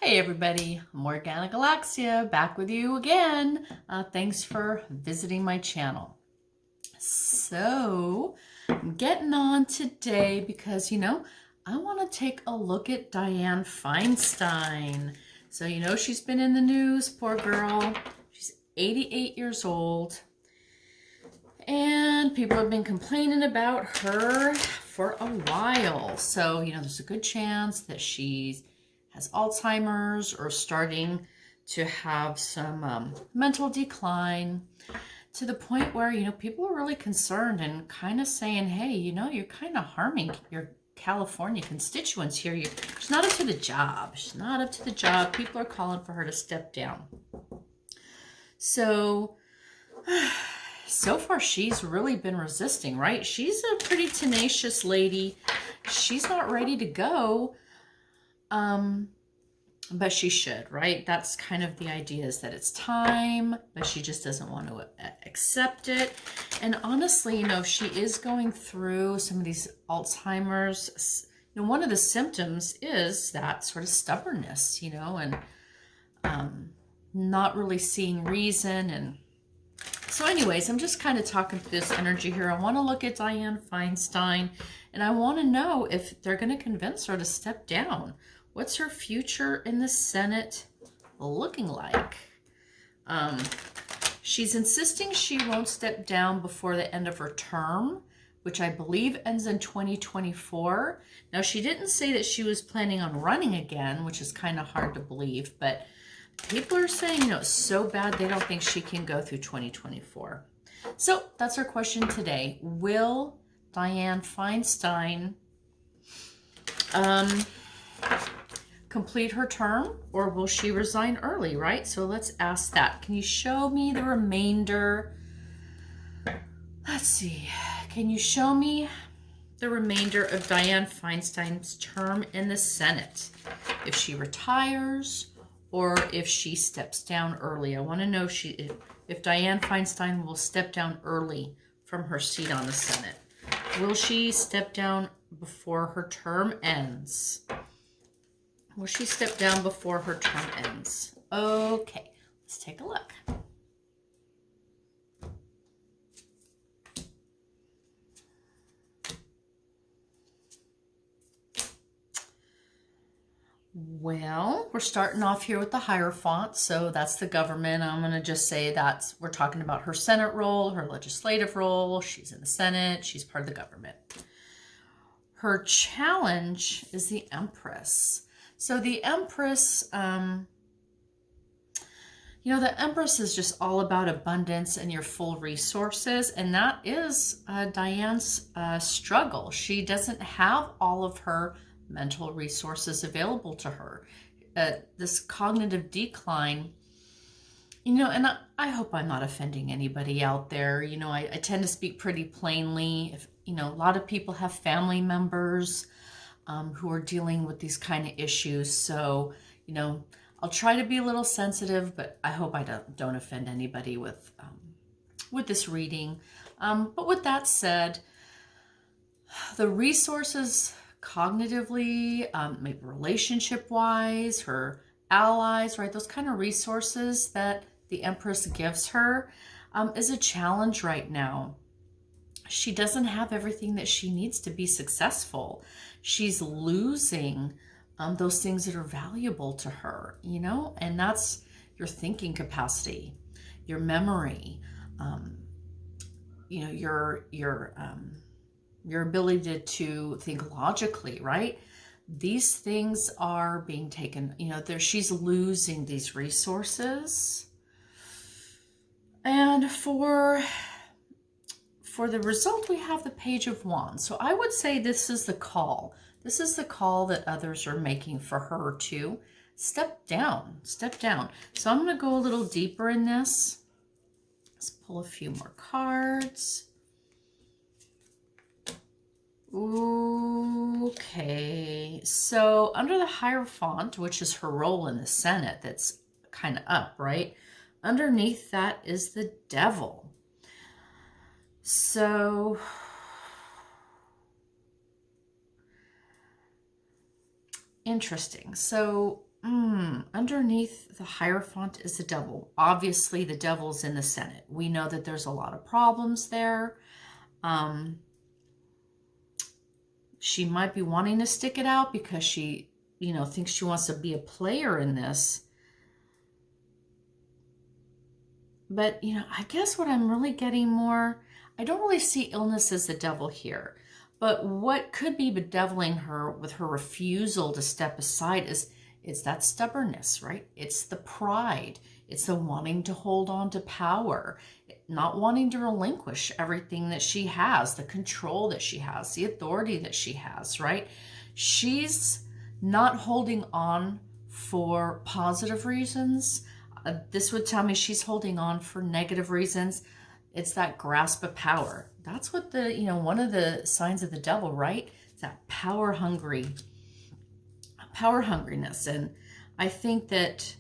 Hey everybody, Morgana Galaxia back with you again. Thanks for visiting my channel. So, I'm getting on today because, I want to take a look at Dianne Feinstein. So, she's been in the news, poor girl. She's 88 years old. And people have been complaining about her for a while. So, there's a good chance that she's has Alzheimer's or starting to have some mental decline to the point where, people are really concerned and kind of saying, hey, you're kind of harming your California constituents here. She's not up to the job. She's not up to the job. People are calling for her to step down. So far she's really been resisting, right? She's a pretty tenacious lady. She's not ready to go. But she should, right? That's kind of the idea, is that it's time, but she just doesn't want to accept it. And honestly, if she is going through some of these Alzheimer's, one of the symptoms is that sort of stubbornness, and not really seeing reason. And so anyways, I'm just kind of talking through this energy here. I want to look at Dianne Feinstein, and I want to know if they're going to convince her to step down. What's her future in the Senate looking like? She's insisting she won't step down before the end of her term, which I believe ends in 2024. Now, she didn't say that she was planning on running again, which is kind of hard to believe, but people are saying, it's so bad they don't think she can go through 2024. So that's our question today. Will Dianne Feinstein complete her term, or will she resign early, right? So let's ask that. Can you show me the remainder? Let's see. Can you show me the remainder of Dianne Feinstein's term in the Senate? If she retires or if she steps down early. I want to know if Dianne Feinstein will step down early from her seat on the Senate. Will she step down before her term ends? Will she step down before her term ends? Okay, let's take a look. Well, we're starting off here with the Hierophant, so that's the government. I'm going to just say we're talking about her Senate role, her legislative role. She's in the Senate. She's part of the government. Her challenge is the Empress. So the Empress, the Empress is just all about abundance and your full resources. And that is Dianne's struggle. She doesn't have all of her mental resources available to her. This cognitive decline, and I hope I'm not offending anybody out there. I tend to speak pretty plainly. A lot of people have family members who are dealing with these kind of issues. So, I'll try to be a little sensitive, but I hope I don't offend anybody with this reading. But with that said, the resources cognitively, maybe relationship-wise, her allies, right, those kind of resources that the Empress gives her is a challenge right now. She doesn't have everything that she needs to be successful. She's losing those things that are valuable to her, and that's your thinking capacity, your memory, your ability to think logically, right? These things are being taken, she's losing these resources. And for the result, we have the Page of Wands. So I would say this is the call. This is the call that others are making for her to step down, step down. So I'm going to go a little deeper in this. Let's pull a few more cards. Okay, so under the Hierophant, which is her role in the Senate, that's kind of up, right? Underneath that is the Devil. So interesting. So Underneath the Hierophant is the devil. Obviously, the devil's in the Senate. We know that there's a lot of problems there. She might be wanting to stick it out because she, thinks she wants to be a player in this. But, I guess what I'm really getting more, I don't really see illness as the devil here. But what could be bedeviling her with her refusal to step aside is it's that stubbornness, right? It's the pride. It's the wanting to hold on to power, not wanting to relinquish everything that she has, the control that she has, the authority that she has, right? She's not holding on for positive reasons. This would tell me she's holding on for negative reasons. It's that grasp of power. That's what one of the signs of the devil, right? It's that power hungriness. And I think that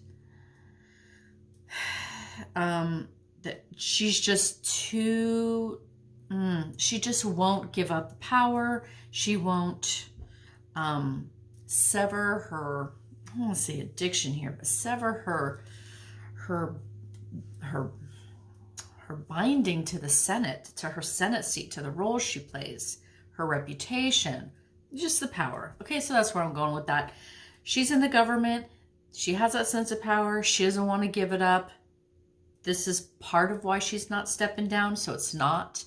that she's just too, she just won't give up the power. She won't sever her, I don't want to say addiction here, but sever her binding to the Senate, to her Senate seat, to the role she plays, her reputation, just the power. Okay, so that's where I'm going with that. She's in the government. She has that sense of power. She doesn't want to give it up. This is part of why she's not stepping down. So it's not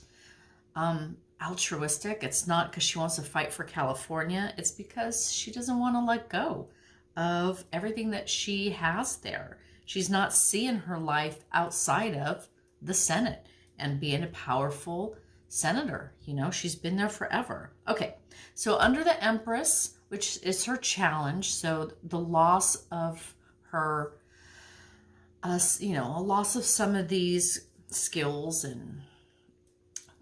altruistic. It's not because she wants to fight for California. It's because she doesn't want to let go of everything that she has there. She's not seeing her life outside of the Senate and being a powerful senator. She's been there forever. Okay, so under the Empress, which is her challenge, so the loss of her, a loss of some of these skills and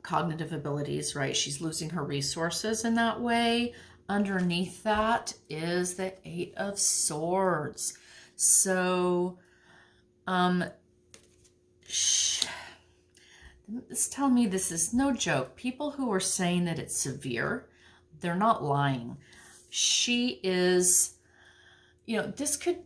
cognitive abilities, right? She's losing her resources in that way. Underneath that is the Eight of Swords. So, it's telling me this is no joke. People who are saying that it's severe, they're not lying. She is, this could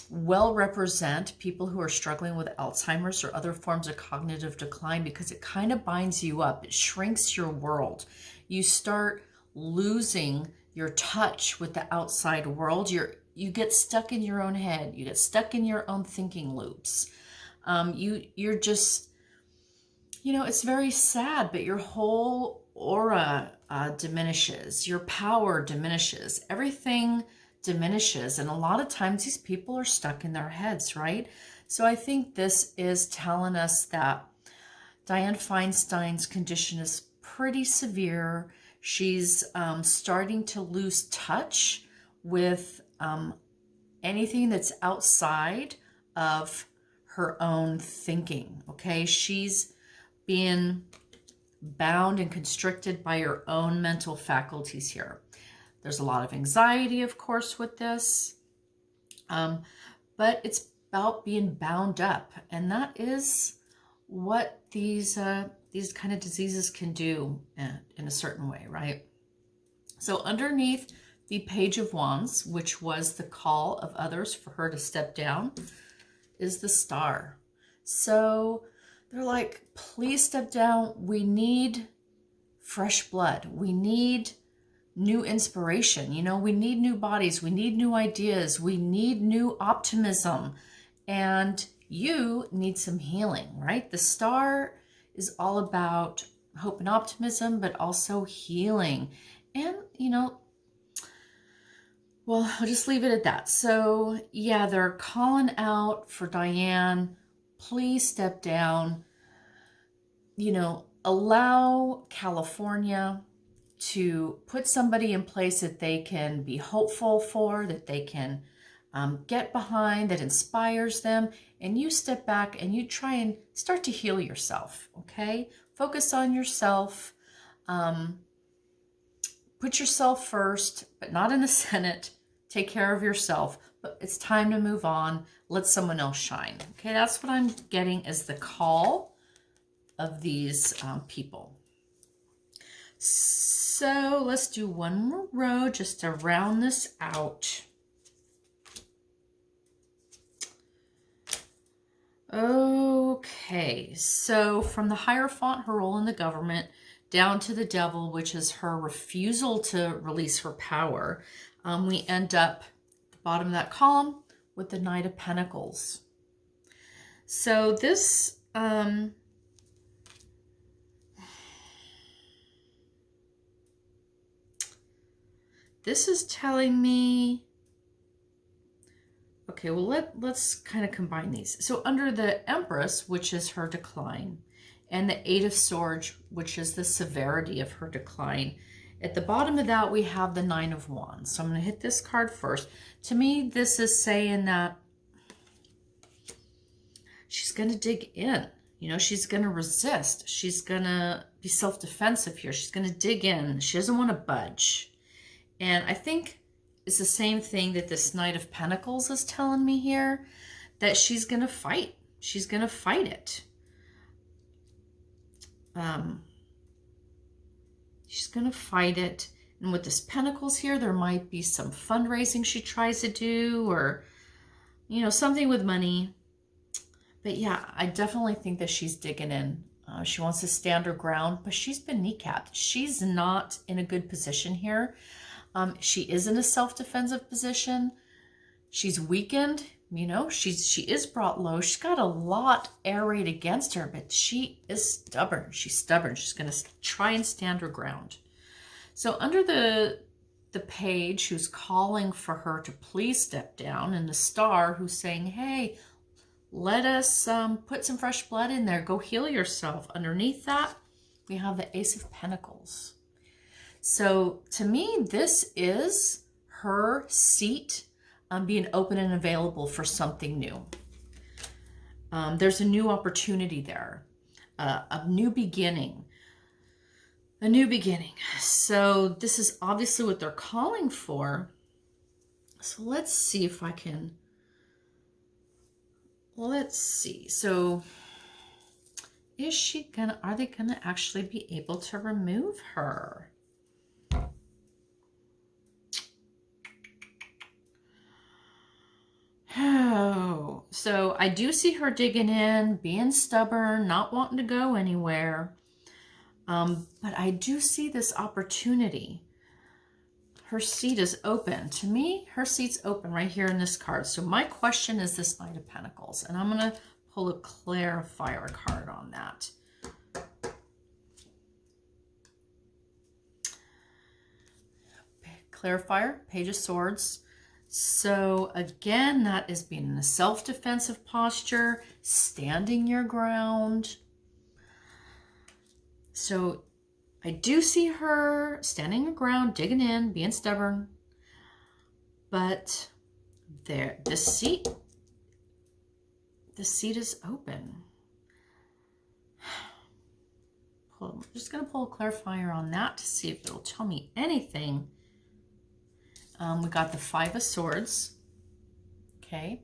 well represent people who are struggling with Alzheimer's or other forms of cognitive decline because it kind of binds you up. It shrinks your world. You start losing your touch with the outside world. You get stuck in your own head. You get stuck in your own thinking loops. You're just, it's very sad, but your whole aura diminishes. Your power diminishes. Everything diminishes. And a lot of times these people are stuck in their heads, right? So I think this is telling us that Dianne Feinstein's condition is pretty severe. She's starting to lose touch with anything that's outside of her own thinking, okay? She's being bound and constricted by her own mental faculties here. There's a lot of anxiety, of course, with this, but it's about being bound up, and that is what these kind of diseases can do in a certain way, right? So underneath the Page of Wands, which was the call of others for her to step down, is the Star. So they're like, please step down. We need fresh blood. We need new inspiration. We need new bodies. We need new ideas. We need new optimism. And you need some healing, right? The Star is all about hope and optimism, but also healing. And, well, I'll just leave it at that. So, yeah, they're calling out for Dianne, please step down. Allow California to put somebody in place that they can be hopeful for, that they can get behind, that inspires them. And you step back and you try and start to heal yourself, okay? Focus on yourself. Put yourself first, but not in the Senate. Take care of yourself. But it's time to move on. Let someone else shine. Okay, that's what I'm getting as the call of these people. So let's do one more row just to round this out. Okay, so from the Hierophant, her role in the government, down to the Devil, which is her refusal to release her power, we end up at the bottom of that column with the Knight of Pentacles. So this, this is telling me, okay, well, let's kind of combine these. So under the Empress, which is her decline, and the Eight of Swords, which is the severity of her decline, at the bottom of that, we have the Nine of Wands. So I'm going to hit this card first. To me, this is saying that she's going to dig in. You know, she's going to resist. She's going to be self-defensive here. She's going to dig in. She doesn't want to budge. And I think it's the same thing that this Knight of Pentacles is telling me here, that she's going to fight. She's going to fight it. She's going to fight it. And with this Pentacles here, there might be some fundraising she tries to do, or, you know, something with money. But yeah, I definitely think that she's digging in. She wants to stand her ground, but she's been kneecapped. She's not in a good position here. She is in a self-defensive position. She's weakened, you know, she is brought low. She's got a lot arrayed against her, but she is stubborn. She's stubborn. She's going to try and stand her ground. So under the Page, who's calling for her to please step down, and the Star, who's saying, hey, let us put some fresh blood in there. Go heal yourself. Underneath that, we have the Ace of Pentacles. So to me, this is her seat being open and available for something new. There's a new opportunity there, a new beginning, a new beginning. So this is obviously what they're calling for. So let's see if I can, let's see. So is she gonna, are they gonna actually be able to remove her? Oh, so I do see her digging in, being stubborn, not wanting to go anywhere. But I do see this opportunity. Her seat is open. To me, her seat's open right here in this card. So my question is this Knight of Pentacles, and I'm going to pull a clarifier card on that. Clarifier, Page of Swords. So again, that is being in a self-defensive posture, standing your ground. So I do see her standing her ground, digging in, being stubborn. But there, the seat is open. I'm just going to pull a clarifier on that to see if it'll tell me anything. We got the Five of Swords. Okay.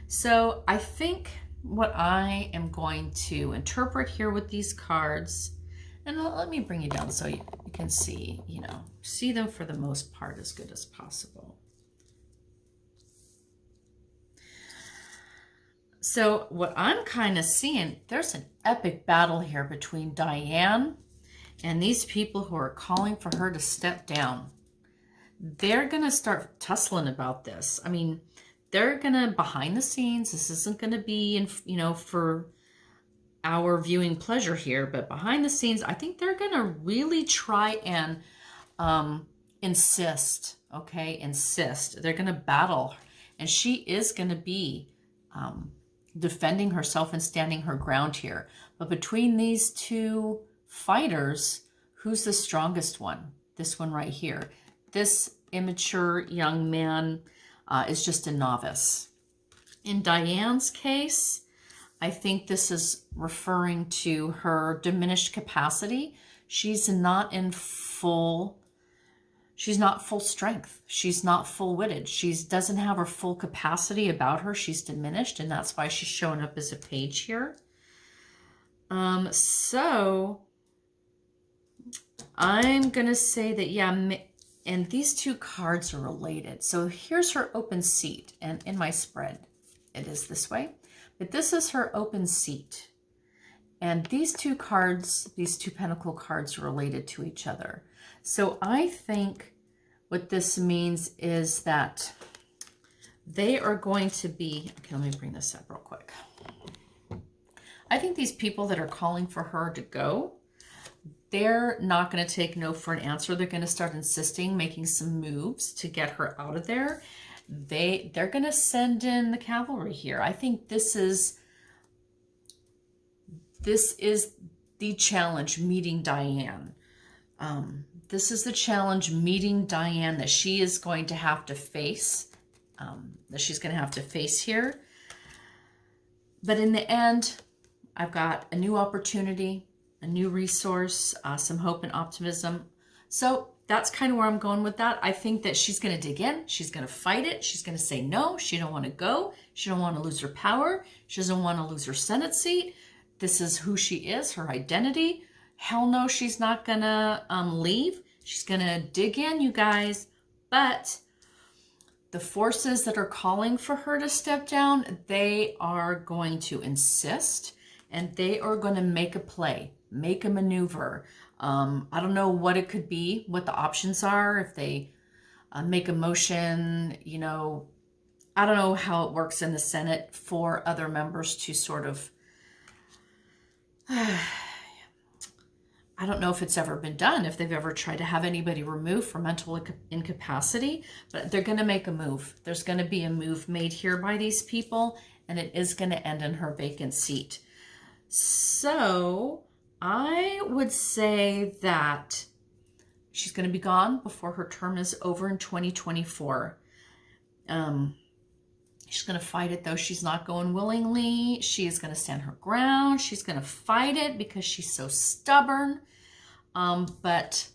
So I think what I am going to interpret here with these cards, and let me bring you down so you can see, you know, see them for the most part as good as possible. So what I'm kind of seeing, there's an epic battle here between Dianne and these people who are calling for her to step down. They're going to start tussling about this. I mean, they're going to, behind the scenes, this isn't going to be, you know, for our viewing pleasure here, but behind the scenes, I think they're going to really try and insist, okay? Insist. They're going to battle. And she is going to be defending herself and standing her ground here. But between these two fighters, who's the strongest one? This one right here. This immature young man is just a novice. In Diane's case, I think this is referring to her diminished capacity. She's not in full, she's not full strength. She's not full-witted. She doesn't have her full capacity about her. She's diminished, and that's why she's showing up as a page here. So I'm going to say that, yeah, And these two cards are related. So here's her open seat. And in my spread, it is this way. But this is her open seat. And these two cards, these two pentacle cards are related to each other. So I think what this means is that they are going to be, okay, let me bring this up real quick. I think these people that are calling for her to go, they're not going to take no for an answer. They're going to start insisting, making some moves to get her out of there. They're going to send in the cavalry here. I think this is the challenge, meeting Dianne. This is the challenge, meeting Dianne, that she is going to have to face, here. But in the end, I've got a new opportunity, a new resource, some hope and optimism. So that's kind of where I'm going with that. I think that she's going to dig in. She's going to fight it. She's going to say no. She don't want to go. She don't want to lose her power. She doesn't want to lose her Senate seat. This is who she is, her identity. Hell no, she's not going to leave. She's going to dig in, you guys. But the forces that are calling for her to step down, they are going to insist, and they are going to make a play, make a maneuver. I don't know what it could be, what the options are. If they make a motion, you know, I don't know how it works in the Senate for other members to sort of, I don't know if it's ever been done, if they've ever tried to have anybody removed for mental incapacity, but they're going to make a move. There's going to be a move made here by these people, and it is going to end in her vacant seat. So I would say that she's going to be gone before her term is over in 2024. She's going to fight it, though. She's not going willingly. She is going to stand her ground. She's going to fight it because she's so stubborn. But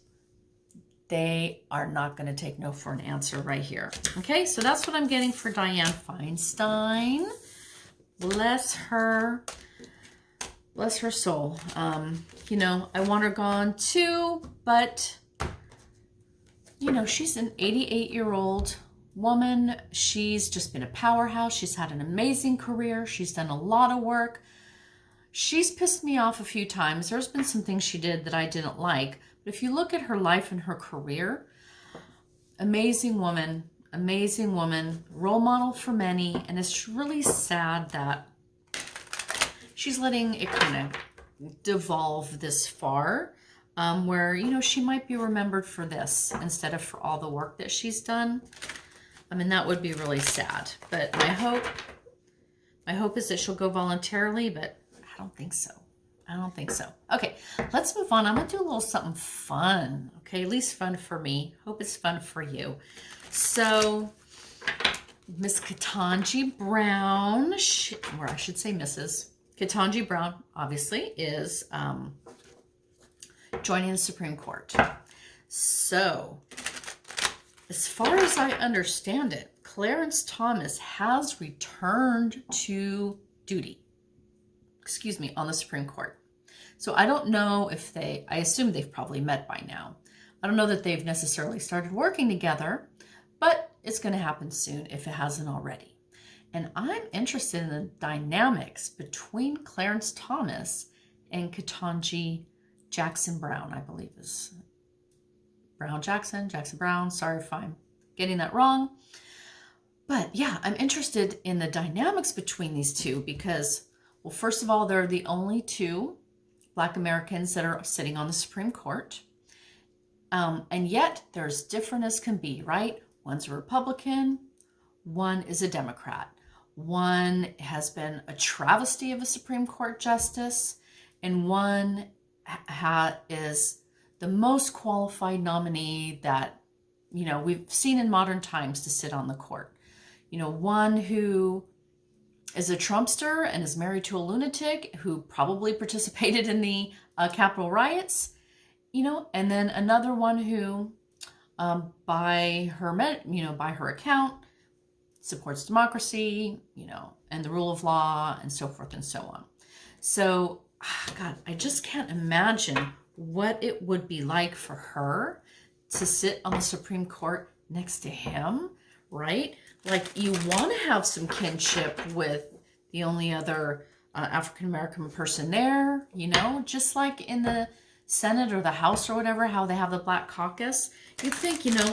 they are not going to take no for an answer right here. Okay, so that's what I'm getting for Dianne Feinstein. Bless her. Bless her soul. You know, I want her gone too, but, you know, she's an 88-year-old woman. She's just been a powerhouse. She's had an amazing career. She's done a lot of work. She's pissed me off a few times. There's been some things she did that I didn't like. But if you look at her life and her career, amazing woman, role model for many. And it's really sad that she's letting it kind of devolve this far, where, you know, she might be remembered for this instead of for all the work that she's done. I mean, that would be really sad. But my hope is that she'll go voluntarily, but I don't think so. I don't think so. Okay, let's move on. I'm going to do a little something fun. Okay, at least fun for me. Hope it's fun for you. So, Miss Ketanji Brown, or I should say Mrs. Ketanji Brown, obviously, is joining the Supreme Court. So, as far as I understand it, Clarence Thomas has returned to duty, on the Supreme Court. So I don't know if I assume they've probably met by now. I don't know that they've necessarily started working together, but it's going to happen soon if it hasn't already. And I'm interested in the dynamics between Clarence Thomas and Ketanji Jackson Brown, I believe is Jackson Brown. Sorry if I'm getting that wrong. But yeah, I'm interested in the dynamics between these two because, well, first of all, they're the only two Black Americans that are sitting on the Supreme Court. And yet they're as different as can be, right? One's a Republican, one is a Democrat. One has been a travesty of a Supreme Court justice, and one is the most qualified nominee that, you know, we've seen in modern times to sit on the court. You know, one who is a Trumpster and is married to a lunatic who probably participated in the Capitol riots, you know, and then another one who, by her account, supports democracy, you know, and the rule of law and so forth and so on. So, God, I just can't imagine what it would be like for her to sit on the Supreme Court next to him, right? Like, you want to have some kinship with the only other African-American person there, you know, just like in the Senate or the House or whatever, how they have the Black Caucus. You think, you know,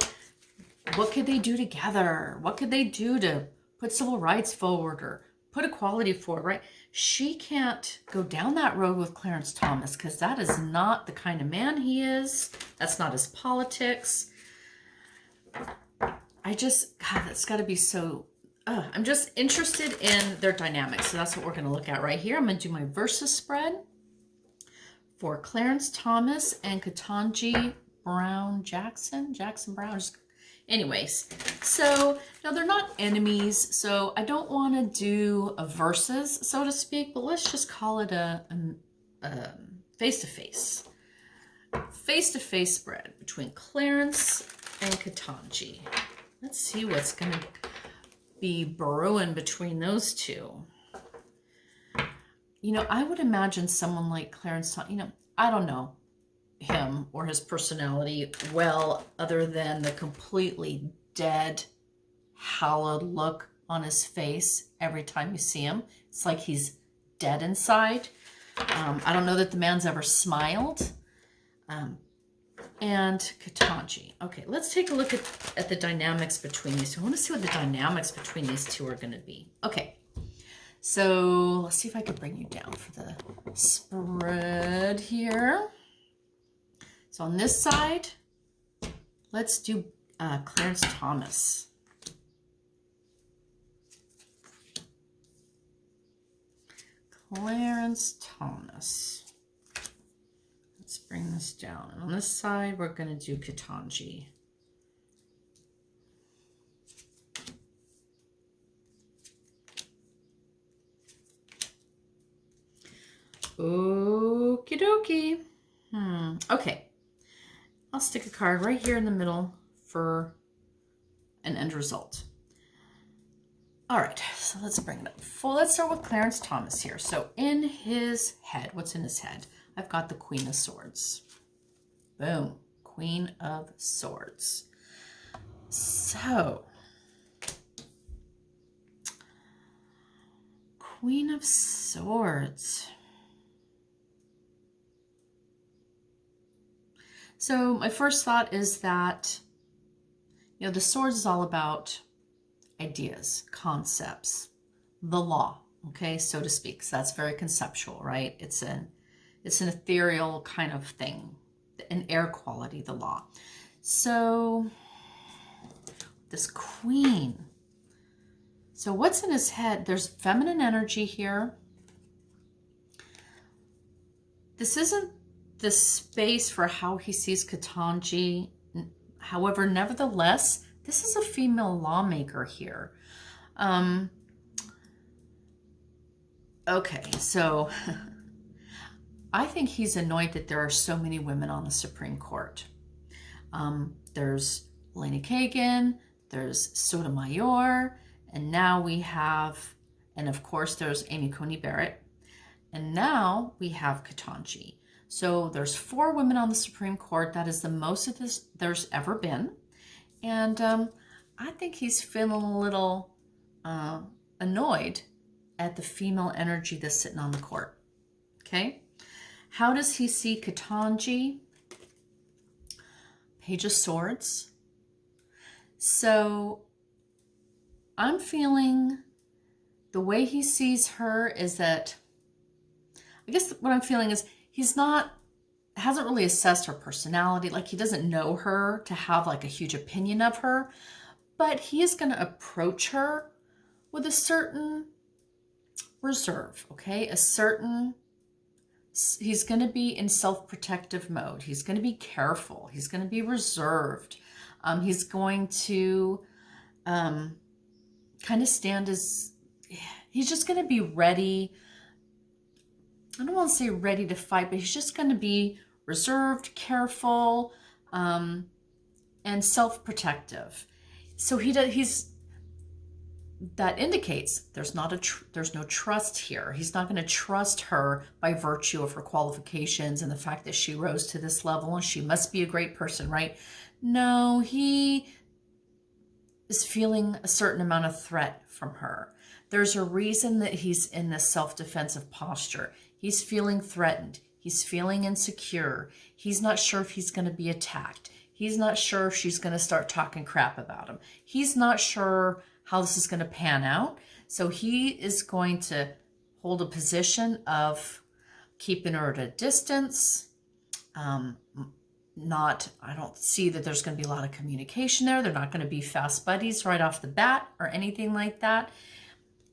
what could they do together? What could they do to put civil rights forward or put equality forward, right? She can't go down that road with Clarence Thomas because that is not the kind of man he is. That's not his politics. God, that's got to be so... I'm just interested in their dynamics. So that's what we're going to look at right here. I'm going to do my versus spread for Clarence Thomas and Ketanji Jackson Brown. Anyways, so now they're not enemies, so I don't want to do a versus, so to speak, but let's just call it a face-to-face. Face-to-face spread between Clarence and Ketanji. Let's see what's going to be brewing between those two. You know, I would imagine someone like Clarence Thomas, you know, I don't know him or his personality well, other than the completely dead, hallowed look on his face every time you see him. It's like he's dead inside. I don't know that the man's ever smiled. And Katanji. Okay, let's take a look at the dynamics between these two. I want to see what the dynamics between these two are going to be. Okay, so let's see if I can bring you down for the spread here. So on this side, let's do Clarence Thomas. Clarence Thomas. Let's bring this down. And on this side, we're going to do Katanji. Okie dokie. Okay. I'll stick a card right here in the middle for an end result. All right, so let's bring it up. Let's start with Clarence Thomas here. So in his head, what's in his head? I've got the Queen of Swords. Boom, Queen of Swords. So, Queen of Swords. So my first thought is that, you know, the swords is all about ideas, concepts, the law, okay, so to speak. So that's very conceptual, right? It's an ethereal kind of thing, an air quality, the law. So this queen. So what's in his head? There's feminine energy here. This isn't the space for how he sees Katanji. However, nevertheless, this is a female lawmaker here. Okay, so I think he's annoyed that there are so many women on the Supreme Court. There's Elena Kagan, there's Sotomayor, and now we have, and of course there's Amy Coney Barrett, and now we have Katanji. So there's 4 women on the Supreme Court. That is the most of this there's ever been. And I think he's feeling a little annoyed at the female energy that's sitting on the court. Okay? How does he see Katanji? Page of Swords. So I'm feeling the way he sees her is that, I guess what I'm feeling is hasn't really assessed her personality. Like, he doesn't know her to have like a huge opinion of her, but he is going to approach her with a certain reserve, okay? He's going to be in self-protective mode. He's going to be careful. He's going to be reserved. He's going to kind of stand as, he's just going to be ready. I don't want to say ready to fight, but he's just going to be reserved, careful, and self-protective. So that indicates there's no trust here. He's not going to trust her by virtue of her qualifications and the fact that she rose to this level and she must be a great person, right? No, he is feeling a certain amount of threat from her. There's a reason that he's in this self-defensive posture. He's feeling threatened. He's feeling insecure. He's not sure if he's going to be attacked. He's not sure if she's going to start talking crap about him. He's not sure how this is going to pan out. So he is going to hold a position of keeping her at a distance. I don't see that there's going to be a lot of communication there. They're not going to be fast buddies right off the bat or anything like that.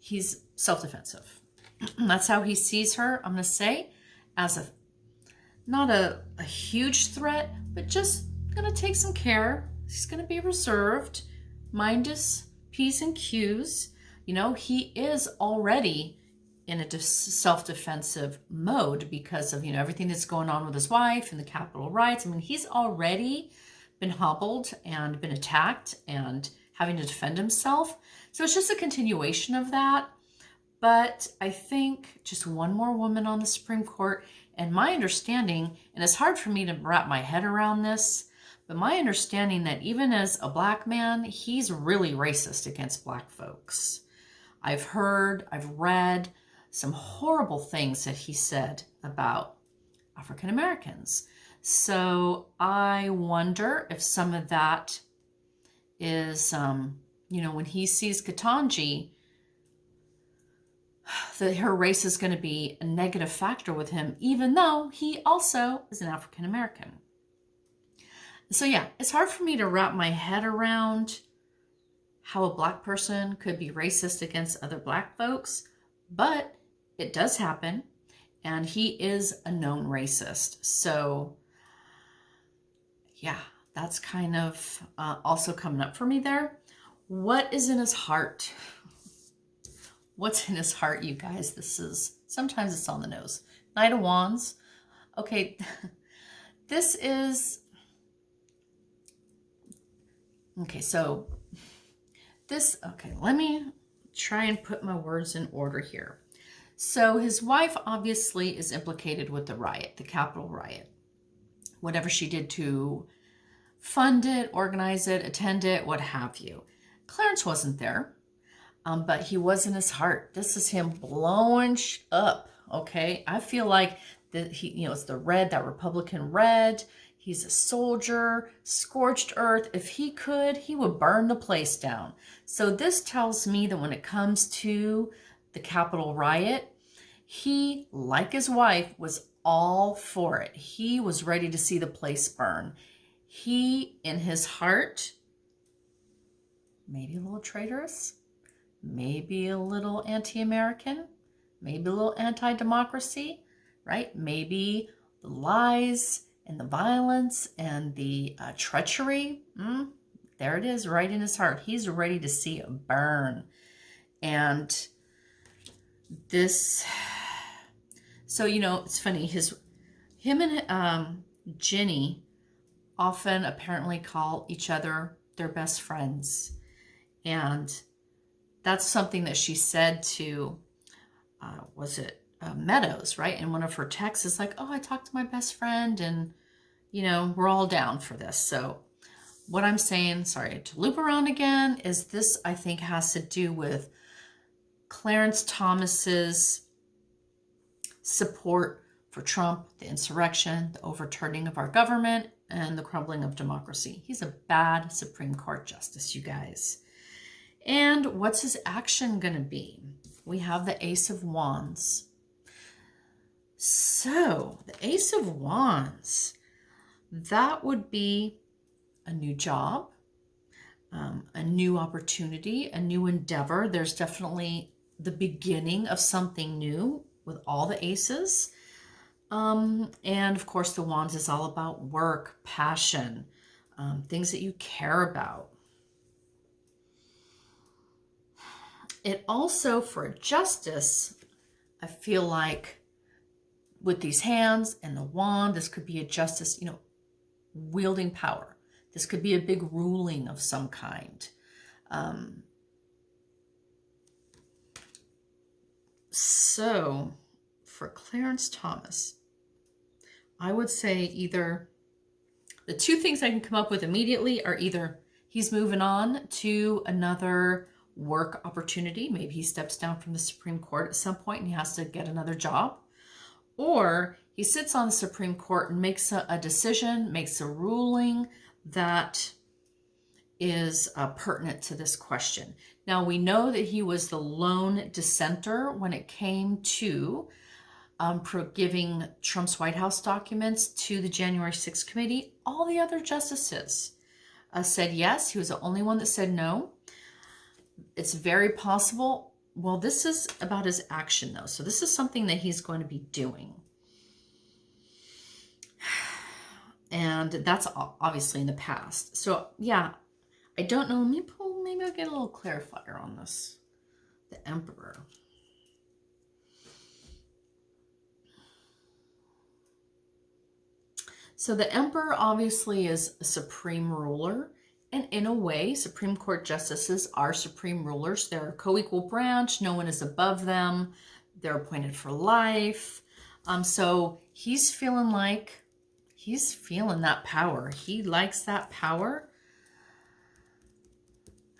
He's self-defensive. That's how he sees her, I'm going to say, as not a huge threat, but just going to take some care. He's going to be reserved, mind his P's and Q's. You know, he is already in a self-defensive mode because of, everything that's going on with his wife and the Capitol riots. I mean, he's already been hobbled and been attacked and having to defend himself. So it's just a continuation of that. But I think just one more woman on the Supreme Court, and my understanding, and it's hard for me to wrap my head around this, but my understanding that even as a black man, he's really racist against black folks. I've read some horrible things that he said about African Americans. So I wonder if some of that is, when he sees Ketanji, that her race is going to be a negative factor with him, even though he also is an African American. So yeah, it's hard for me to wrap my head around how a black person could be racist against other black folks, but it does happen, and he is a known racist. So yeah, that's kind of also coming up for me there. What is in his heart? What's in his heart, you guys? Sometimes it's on the nose. Knight of Wands. Okay, let me try and put my words in order here. So his wife obviously is implicated with the riot, the Capitol riot. Whatever she did to fund it, organize it, attend it, what have you. Clarence wasn't there, but he was in his heart. This is him blowing up, okay? I feel like that it's the red, that Republican red. He's a soldier, scorched earth. If he could, he would burn the place down. So this tells me that when it comes to the Capitol riot, he, like his wife, was all for it. He was ready to see the place burn. He, in his heart, maybe a little traitorous, maybe a little anti-American, maybe a little anti-democracy, right? Maybe the lies and the violence and the treachery. There it is, right in his heart. He's ready to see it burn. And this, so, it's funny, him and Ginny often apparently call each other their best friends. And that's something that she said to, Meadows, right? In one of her texts, is like, oh, I talked to my best friend and, we're all down for this. So what I'm saying, sorry to loop around again, is this, I think, has to do with Clarence Thomas's support for Trump, the insurrection, the overturning of our government, and the crumbling of democracy. He's a bad Supreme Court justice, you guys. And what's his action going to be? We have the Ace of Wands. So, the Ace of Wands, that would be a new job, a new opportunity, a new endeavor. There's definitely the beginning of something new with all the aces. And of course, the Wands is all about work, passion, things that you care about. It also, for justice, I feel like with these hands and the wand, this could be a justice, wielding power. This could be a big ruling of some kind. So for Clarence Thomas, I would say either The two things I can come up with immediately are either he's moving on to another work opportunity. Maybe he steps down from the Supreme Court at some point and he has to get another job. Or he sits on the Supreme Court and makes a decision, makes a ruling that is pertinent to this question. Now, we know that he was the lone dissenter when it came to giving Trump's White House documents to the January 6th committee. All the other justices said yes. He was the only one that said no. It's very possible. Well, this is about his action, though. So this is something that he's going to be doing. And that's obviously in the past. So, yeah, I don't know. Maybe I'll get a little clarifier on this. The Emperor. So the Emperor obviously is a supreme ruler. And in a way, Supreme Court justices are supreme rulers. They're a co-equal branch. No one is above them. They're appointed for life. So he's feeling that power. He likes that power.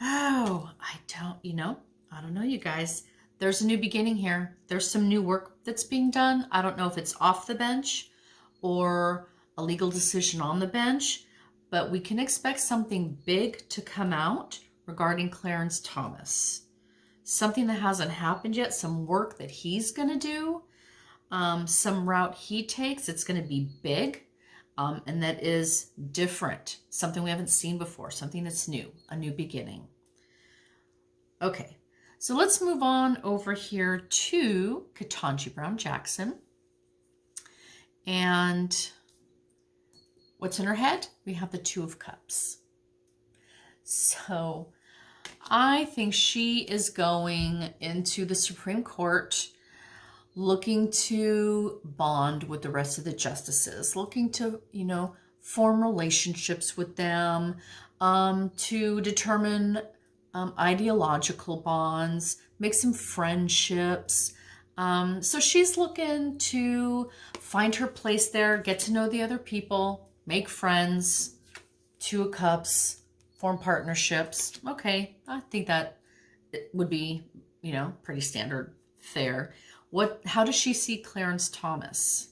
Oh, I don't know, you guys. There's a new beginning here. There's some new work that's being done. I don't know if it's off the bench or a legal decision on the bench, but we can expect something big to come out regarding Clarence Thomas. Something that hasn't happened yet, some work that he's going to do, some route he takes. It's going to be big, and that is different. Something we haven't seen before, something that's new, a new beginning. Okay, so let's move on over here to Ketanji Brown Jackson. And what's in her head? We have the Two of Cups. So I think she is going into the Supreme Court looking to bond with the rest of the justices, looking to, form relationships with them, to determine ideological bonds, make some friendships. So she's looking to find her place there, get to know the other people, make friends, Two of Cups, form partnerships. Okay, I think that it would be, pretty standard fare. How does she see Clarence Thomas?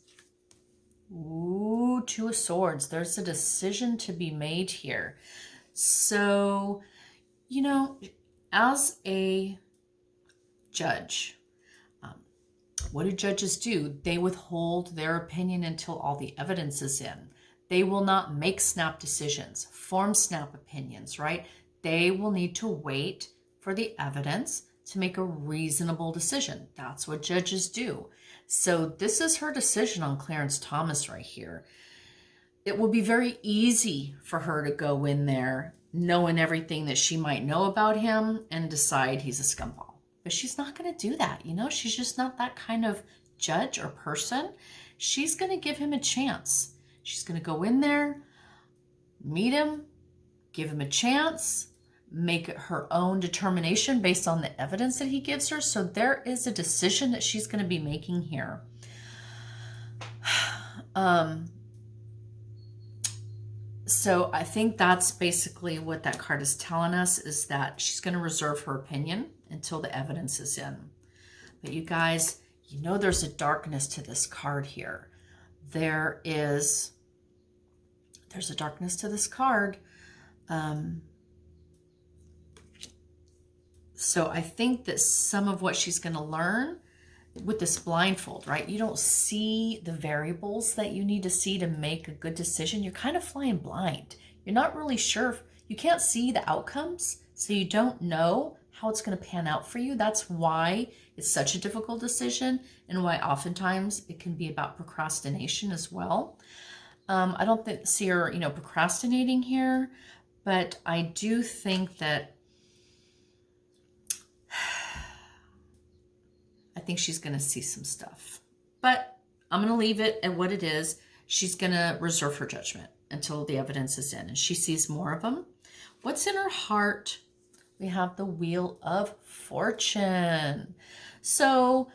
Ooh, Two of Swords. There's a decision to be made here. So, as a judge, what do judges do? They withhold their opinion until all the evidence is in. They will not make snap decisions, form snap opinions, right? They will need to wait for the evidence to make a reasonable decision. That's what judges do. So this is her decision on Clarence Thomas right here. It will be very easy for her to go in there knowing everything that she might know about him and decide he's a scumball. But she's not going to do that. She's just not that kind of judge or person. She's going to give him a chance. She's going to go in there, meet him, give him a chance, make her own determination based on the evidence that he gives her. So there is a decision that she's going to be making here. So I think that's basically what that card is telling us, is that she's going to reserve her opinion until the evidence is in. But you guys, there's a darkness to this card here. There's a darkness to this card. So I think that some of what she's going to learn with this blindfold, right? You don't see the variables that you need to see to make a good decision. You're kind of flying blind. You're not really sure. You can't see the outcomes, so you don't know how it's going to pan out for you. That's why it's such a difficult decision, and why oftentimes it can be about procrastination as well. I don't see her, procrastinating here, but I do think that I think she's going to see some stuff. But I'm going to leave it at what it is. She's going to reserve her judgment until the evidence is in and she sees more of them. What's in her heart? We have the Wheel of Fortune. So,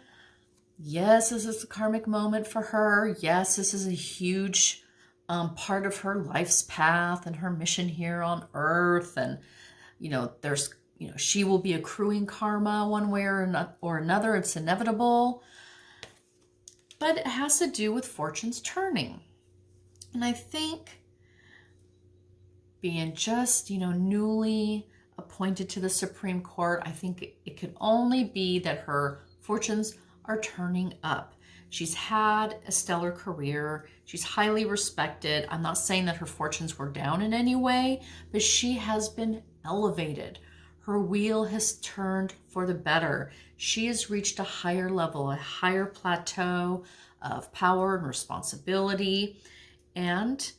yes, this is a karmic moment for her. Yes, this is a huge part of her life's path and her mission here on earth. And, there's, she will be accruing karma one way or another. It's inevitable. But it has to do with fortunes turning. And I think being just, newly appointed to the Supreme Court, I think it could only be that her fortunes are turning up. She's had a stellar career. She's highly respected. I'm not saying that her fortunes were down in any way, but she has been elevated. Her wheel has turned for the better. She has reached a higher level, a higher plateau of power and responsibility. And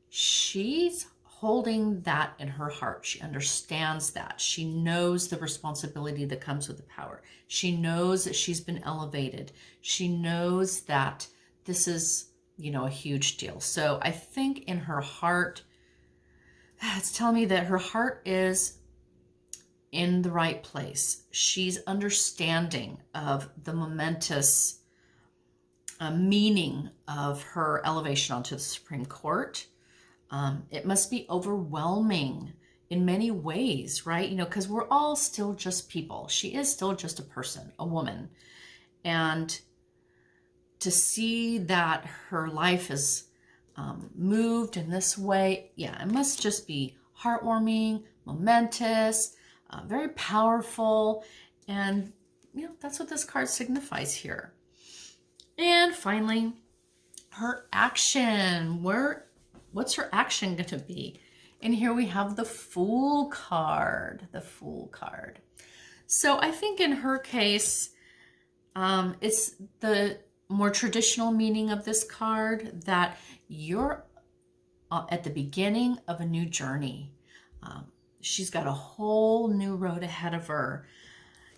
she's holding that in her heart. She understands that. She knows the responsibility that comes with the power. She knows that she's been elevated. She knows that this is, a huge deal. So I think in her heart, it's telling me that her heart is in the right place. She's understanding of the momentous meaning of her elevation onto the Supreme Court. It must be overwhelming in many ways, right? Because we're all still just people. She is still just a person, a woman. And to see that her life is moved in this way, it must just be heartwarming, momentous, very powerful. And, that's what this card signifies here. And finally, her action. What's her action going to be? And here we have the Fool card. The Fool card. So I think in her case, it's the more traditional meaning of this card that you're at the beginning of a new journey. She's got a whole new road ahead of her.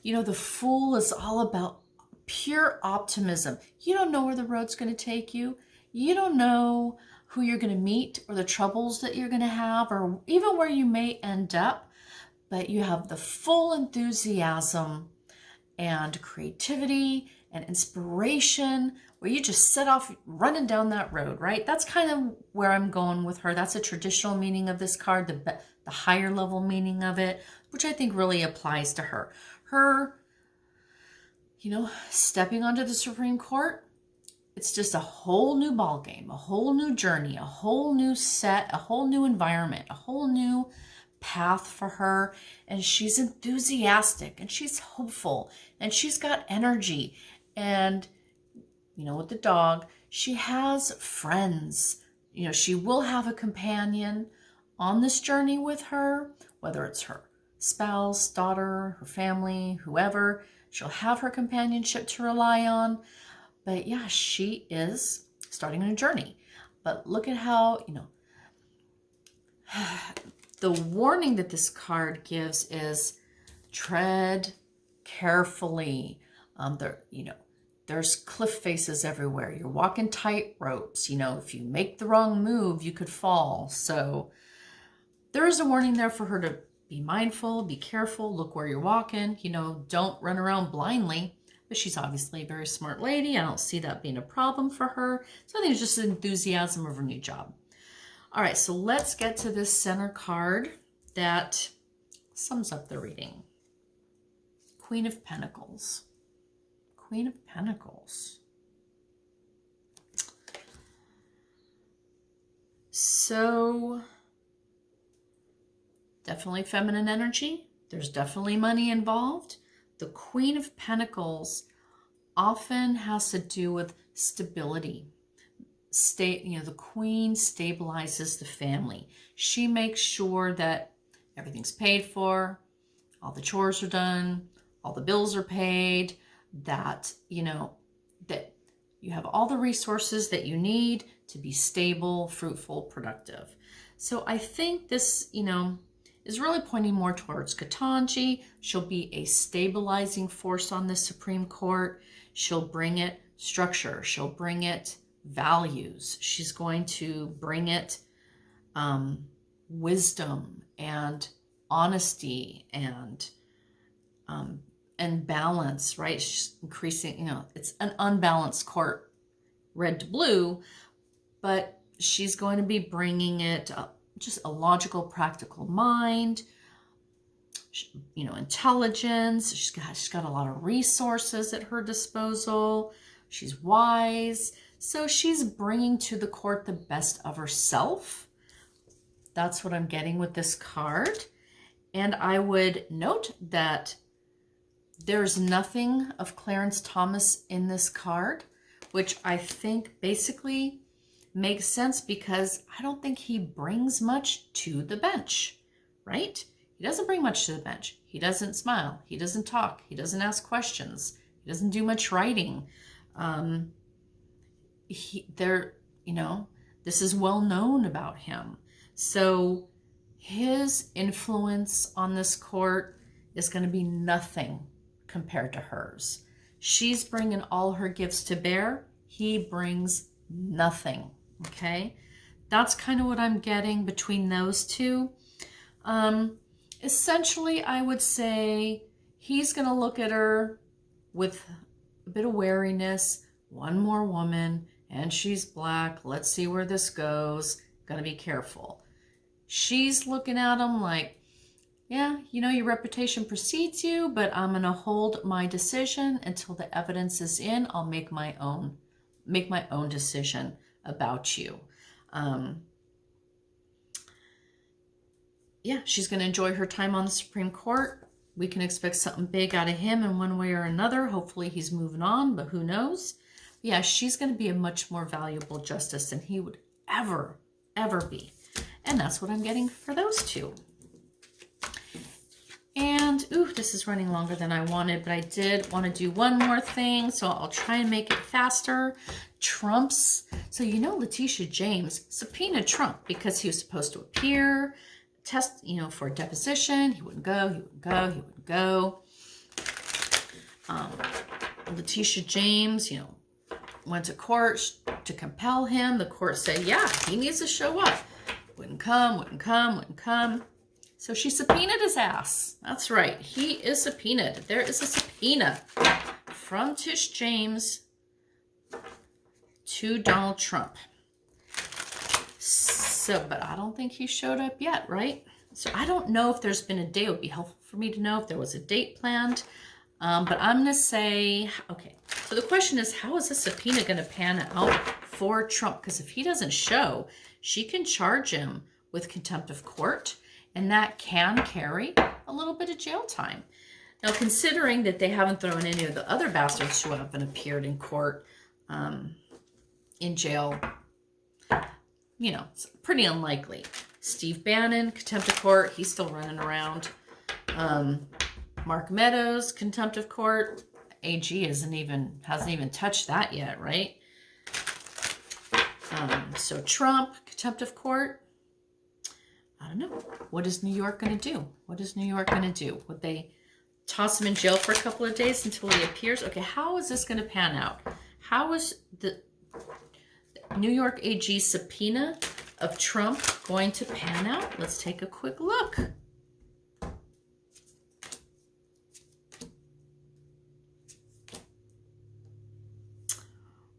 The Fool is all about pure optimism. You don't know where the road's going to take you. You don't know who you're going to meet or the troubles that you're going to have or even where you may end up, but you have the full enthusiasm and creativity and inspiration where you just set off running down that road, right? That's kind of where I'm going with her. That's a traditional meaning of this card, the higher level meaning of it, which I think really applies to her. Her, stepping onto the Supreme Court, it's just a whole new ball game, a whole new journey, a whole new set, a whole new environment, a whole new path for her. And she's enthusiastic and she's hopeful and she's got energy. And, with the dog, she has friends. She will have a companion on this journey with her, whether it's her spouse, daughter, her family, whoever. She'll have her companionship to rely on. But she is starting on a journey. But look at how, the warning that this card gives is tread carefully. There's cliff faces everywhere. You're walking tight ropes. If you make the wrong move, you could fall. So there is a warning there for her to be mindful, be careful, look where you're walking. Don't run around blindly. But she's obviously a very smart lady. I don't see that being a problem for her. So I think it's just enthusiasm of her new job. All right, so let's get to this center card that sums up the reading. Queen of Pentacles. Queen of Pentacles. So definitely feminine energy. There's definitely money involved. The Queen of Pentacles often has to do with stability. The Queen stabilizes the family. She makes sure that everything's paid for, all the chores are done, all the bills are paid, that, that you have all the resources that you need to be stable, fruitful, productive. So I think this, is really pointing more towards Katanji. She'll be a stabilizing force on the Supreme Court. She'll bring it structure. She'll bring it values. She's going to bring it wisdom and honesty and balance, right? She's increasing, it's an unbalanced court, red to blue, but she's going to be bringing it just a logical, practical mind, intelligence. She's got a lot of resources at her disposal. She's wise. So she's bringing to the court the best of herself. That's what I'm getting with this card. And I would note that there's nothing of Clarence Thomas in this card, which I think basically makes sense because I don't think he brings much to the bench, right? He doesn't bring much to the bench. He doesn't smile. He doesn't talk. He doesn't ask questions. He doesn't do much writing. This is well known about him. So his influence on this court is going to be nothing compared to hers. She's bringing all her gifts to bear. He brings nothing. Okay, that's kind of what I'm getting between those two. Essentially, I would say he's going to look at her with a bit of wariness. One more woman, and she's black. Let's see where this goes. Gotta be careful. She's looking at him like, yeah, your reputation precedes you, but I'm going to hold my decision until the evidence is in. I'll make my own decision about you. She's going to enjoy her time on the Supreme Court. We can expect something big out of him in one way or another. Hopefully he's moving on, but who knows? Yeah, she's going to be a much more valuable justice than he would ever be. And that's what I'm getting for those two. And, this is running longer than I wanted, but I did want to do one more thing, so I'll try and make it faster. Trump's, so Letitia James subpoenaed Trump because he was supposed to appear, for a deposition. He wouldn't go. Letitia James, went to court to compel him. The court said, yeah, he needs to show up. Wouldn't come. So she subpoenaed his ass. That's right. He is subpoenaed. There is a subpoena from Tish James to Donald Trump. So, but I don't think he showed up yet, right? So I don't know if there's been a date. It would be helpful for me to know if there was a date planned. But I'm going to say, okay. So the question is, how is this subpoena going to pan out for Trump? Because if he doesn't show, she can charge him with contempt of court. And that can carry a little bit of jail time. Now, considering that they haven't thrown any of the other bastards who have been appeared in court in jail, it's pretty unlikely. Steve Bannon, contempt of court, he's still running around. Mark Meadows, contempt of court. AG hasn't even touched that yet, right? So Trump, contempt of court. I don't know. What is New York going to do? Would they toss him in jail for a couple of days until he appears? Okay, how is this going to pan out? How is the New York AG subpoena of Trump going to pan out? Let's take a quick look.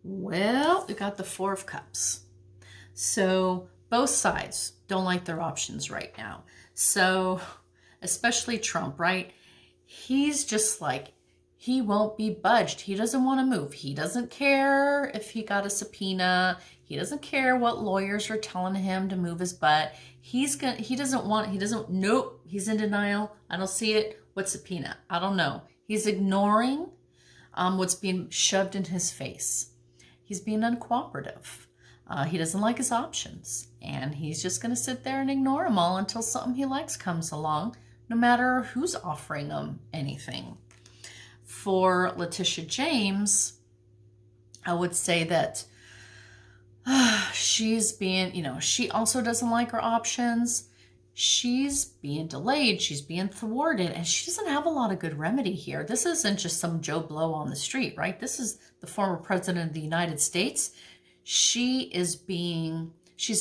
Well, we got the Four of Cups. So both sides don't like their options right now. So especially Trump, right? He's just like, he won't be budged. He doesn't want to move. He doesn't care if he got a subpoena. He doesn't care what lawyers are telling him to move his butt. Nope, he's in denial. I don't see it. What subpoena? I don't know. He's ignoring what's being shoved in his face. He's being uncooperative. He doesn't like his options, and he's just going to sit there and ignore them all until something he likes comes along, no matter who's offering him anything. For Letitia James, I would say that she's being, she also doesn't like her options. She's being delayed. She's being thwarted, and she doesn't have a lot of good remedy here. This isn't just some Joe Blow on the street, right? This is the former president of the United States. She's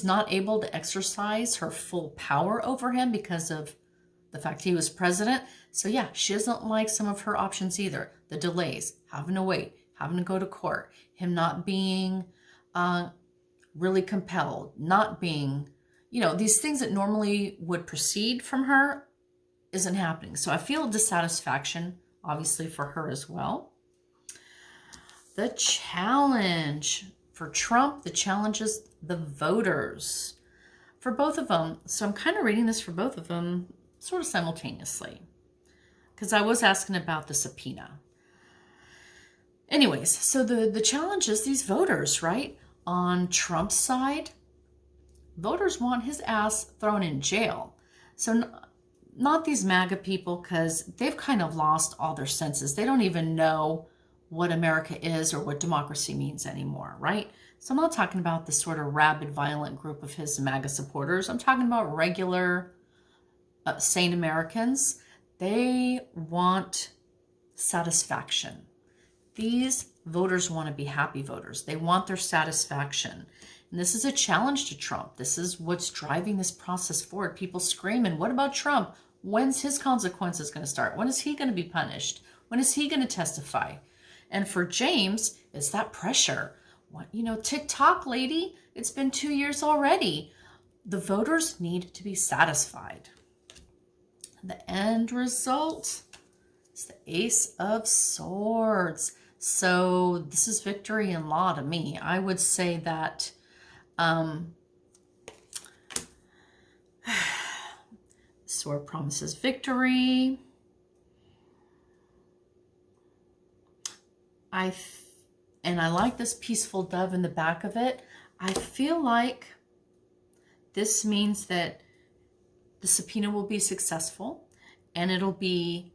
not able to exercise her full power over him because of the fact he was president. So yeah, she doesn't like some of her options either. The delays, having to wait, having to go to court, him not being really compelled, not being, you know, these things that normally would proceed from her isn't happening. So I feel dissatisfaction, obviously, for her as well. The challenge for Trump, the challenge is the voters for both of them. So I'm kind of reading this for both of them sort of simultaneously, because I was asking about the subpoena. Anyways, so the challenge is these voters, right? On Trump's side, voters want his ass thrown in jail. So not these MAGA people, because they've kind of lost all their senses. They don't even know what America is or what democracy means anymore, right? So I'm not talking about the sort of rabid, violent group of his MAGA supporters. I'm talking about regular, sane Americans. They want satisfaction. These voters want to be happy voters. They want their satisfaction. And this is a challenge to Trump. This is what's driving this process forward. People screaming, what about Trump? When's his consequences going to start? When is he going to be punished? When is he going to testify? And for James, it's that pressure. What, you know, TikTok lady, it's been 2 years already. The voters need to be satisfied. The end result is the Ace of Swords. So this is victory in law to me. I would say that sword promises victory. And I like this peaceful dove in the back of it. I feel like this means that the subpoena will be successful and it'll be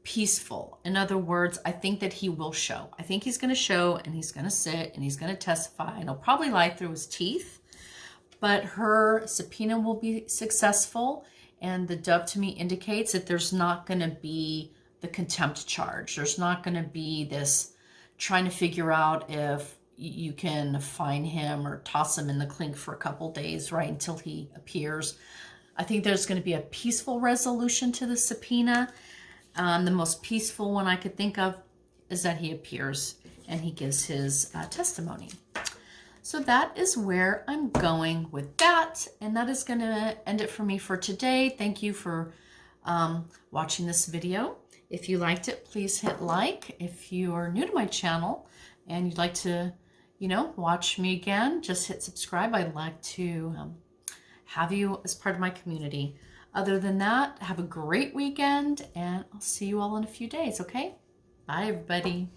peaceful. In other words, I think that he will show. I think he's going to show, and he's going to sit, and he's going to testify, and he'll probably lie through his teeth. But her subpoena will be successful, and the dove to me indicates that there's not going to be the contempt charge. There's not going to be this trying to figure out if you can fine him or toss him in the clink for a couple days, right, until he appears. I think there's going to be a peaceful resolution to the subpoena. The most peaceful one I could think of is that he appears and he gives his testimony. So that is where I'm going with that. And that is going to end it for me for today. Thank you for watching this video. If you liked it, please hit like. If you are new to my channel and you'd like to, you know, watch me again, just hit subscribe. I'd like to have you as part of my community. Other than that, have a great weekend, and I'll see you all in a few days, okay? Bye, everybody.